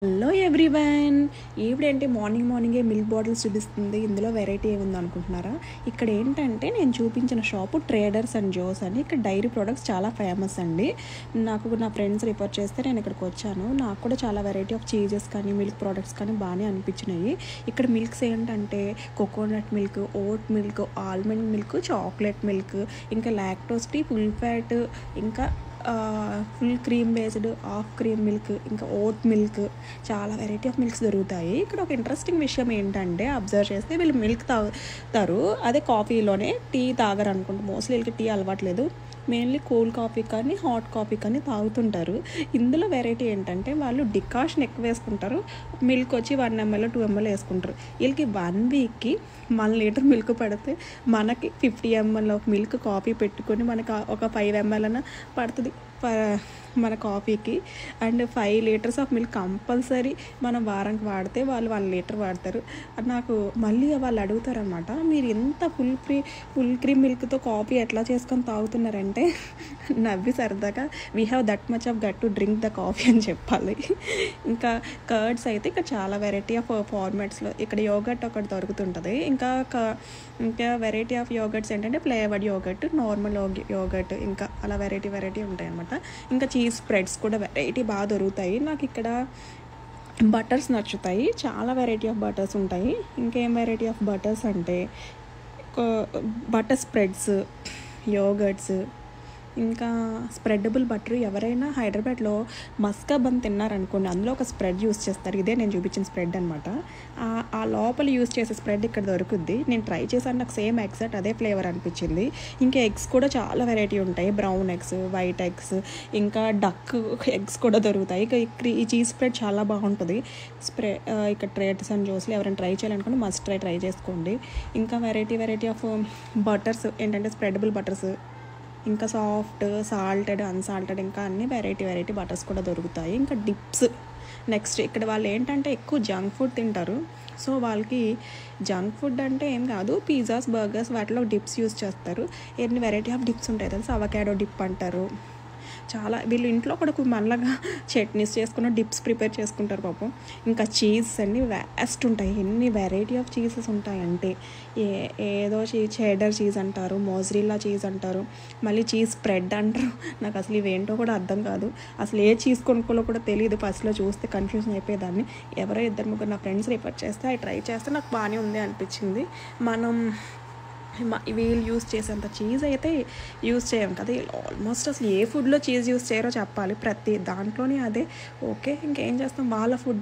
Hello everyone. ఈవిడేంటి మార్నింగే milk bottles చూపిస్తుంది, ఇందులో వెరైటీ ఏముంది అనుకుంటున్నారా? ఇక్కడ ఏంటంటే నేను చూపించిన షాపు ట్రేడర్స్ అండ్ జోస్ అని. ఇక్కడ డైరీ ప్రొడక్ట్స్ చాలా ఫేమస్ అండి. నాకు నా ఫ్రెండ్స్ రిఫర్ చేస్తే నేను ఇక్కడికి వచ్చాను. నాకు కూడా చాలా వెరైటీ ఆఫ్ చీజెస్ కానీ మిల్క్ ప్రోడక్ట్స్ కానీ బాగానే అనిపించినాయి. ఇక్కడ మిల్క్స్ ఏంటంటే coconut milk, vote milk, almond milk, chocolate milk, ఇంకా లాక్టోస్ ఫ్రీ, ఫుల్ ఫ్యాట్, ఇంకా full cream based, half cream milk, ఇంకా ఓట్ మిల్క్, చాలా వెరైటీ ఆఫ్ మిల్క్స్ దొరుకుతాయి. ఇక్కడ ఒక ఇంట్రెస్టింగ్ విషయం ఏంటంటే అబ్జర్వ్ చేస్తే వీళ్ళు మిల్క్ తాగుతారు, అదే కాఫీలోనే టీ తాగరు అనుకుంటా. మోస్ట్లీ వీళ్ళకి టీ అలవాట్లేదు, మెయిన్లీ కోల్డ్ కాఫీ కానీ హాట్ కాఫీ కానీ తాగుతుంటారు. ఇందులో వెరైటీ ఏంటంటే వాళ్ళు డికాషన్ ఎక్కువ వేసుకుంటారు, మిల్క్ వచ్చి 1 ml 2 ml వేసుకుంటారు. వీళ్ళకి 1 వీక్కి 1 లీటర్ మిల్క్ పడితే మనకి 50 ml ఆఫ్ మిల్క్ కాఫీ పెట్టుకొని మనకు ఒక 5 ml అన్న పడుతుంది మన కాఫీకి. And 5 litres of milk compulsory మనం వారానికి వాడితే వాళ్ళు 1 లీటర్ వాడతారు. నాకు మళ్ళీ వాళ్ళు అడుగుతారనమాట, మీరు ఎంత ఫుల్ క్రీమ్ మిల్క్తో కాఫీ ఎట్లా చేసుకొని తాగుతున్నారంటే నవ్వి సరదాగా we have that much of got to drink the coffee అని చెప్పాలి. ఇంకా కర్డ్స్ అయితే ఇక్కడ చాలా వెరైటీ ఆఫ్ ఫార్మాట్స్లో ఇక్కడ యోగర్ట్ ఒకటి దొరుకుతుంటుంది. ఇంకా వెరైటీ ఆఫ్ యోగర్ట్స్ ఏంటంటే ఫ్లేవర్డ్ యోగర్ట్, నార్మల్ యోగర్ట్, ఇంకా అలా వెరైటీ ఉంటాయి అనమాట. ఇంకా చీజ్ స్ప్రెడ్స్ కూడా వెరైటీ బాగా దొరుకుతాయి. నాకు ఇక్కడ బటర్స్ నచ్చుతాయి, చాలా వెరైటీ ఆఫ్ బటర్స్ ఉంటాయి. ఇంకేం వెరైటీ ఆఫ్ బటర్స్ అంటే బటర్ స్ప్రెడ్స్, యోగర్ట్స్, ఇంకా స్ప్రెడబుల్ బటర్. ఎవరైనా హైదరాబాద్లో మస్కా బన్ తిన్నారనుకోండి, అందులో ఒక స్ప్రెడ్ యూస్ చేస్తారు. ఇదే నేను చూపించిన స్ప్రెడ్ అనమాట. ఆ లోపల యూస్ చేసే స్ప్రెడ్ ఇక్కడ దొరుకుద్ది. నేను ట్రై చేశాను, నాకు సేమ్ ఎగ్జాక్ట్ అదే ఫ్లేవర్ అనిపించింది. ఇంకా ఎగ్స్ కూడా చాలా వెరైటీ ఉంటాయి, బ్రౌన్ ఎగ్స్, వైట్ ఎగ్స్, ఇంకా డక్ ఎగ్స్ కూడా దొరుకుతాయి. ఇక ఈ చీజ్ స్ప్రెడ్ చాలా బాగుంటుంది. ఇక్కడ ట్రేడర్స్ అండ్ జోస్లో ఎవరైనా ట్రై చేయాలనుకోండి మస్ట్ ట్రై చేసుకోండి. ఇంకా వెరైటీ ఆఫ్ బటర్స్ ఏంటంటే స్ప్రెడబుల్ బటర్స్, ఇంకా సాఫ్ట్, సాల్టెడ్, అన్సాల్టెడ్, ఇంకా అన్ని వెరైటీ బటర్స్ కూడా దొరుకుతాయి. ఇంకా డిప్స్. నెక్స్ట్ ఇక్కడ వాళ్ళు ఏంటంటే ఎక్కువ జంక్ ఫుడ్ తింటారు. సో వాళ్ళకి జంక్ ఫుడ్ అంటే ఏం కాదు, పిజ్జాస్, బర్గర్స్, వాటిలో డిప్స్ యూస్ చేస్తారు. ఎన్ని వెరైటీ ఆఫ్ డిప్స్ ఉంటాయి తెలుసు, అవకాడో డిప్ అంటారు. చాలా వీళ్ళు ఇంట్లో కూడా మనలాగా చట్నీస్ చేసుకున్న డిప్స్ ప్రిపేర్ చేసుకుంటారు పాపం. ఇంకా చీజ్ అన్ని వ్యాస్ట్ ఉంటాయి, ఎన్ని వెరైటీ ఆఫ్ చీజెస్ ఉంటాయంటే ఏదో చెడర్ చీజ్ అంటారు, మోజరీలా చీజ్ అంటారు, మళ్ళీ చీజ్ స్ప్రెడ్ అంటారు. నాకు అసలు ఇవేంటో కూడా అర్థం కాదు, అసలు ఏ చీజ్ కొనుక్కోలో కూడా తెలియదు. ఫస్ట్లో చూస్తే కన్ఫ్యూజన్ అయిపోయేదాన్ని. ఎవరో 2-3 నా ఫ్రెండ్స్ రిఫర్ చేస్తే అవి ట్రై చేస్తే నాకు బాగానే ఉంది అనిపించింది. మనం వీళ్ళు యూస్ చేసేంత చీజ్ అయితే యూస్ చేయం కదా. ఆల్మోస్ట్ అసలు ఏ ఫుడ్లో చీజ్ యూస్ చేయరో చెప్పాలి, ప్రతి దాంట్లోనే అదే. ఓకే, ఇంకేం చేస్తాం, వాళ్ళ ఫుడ్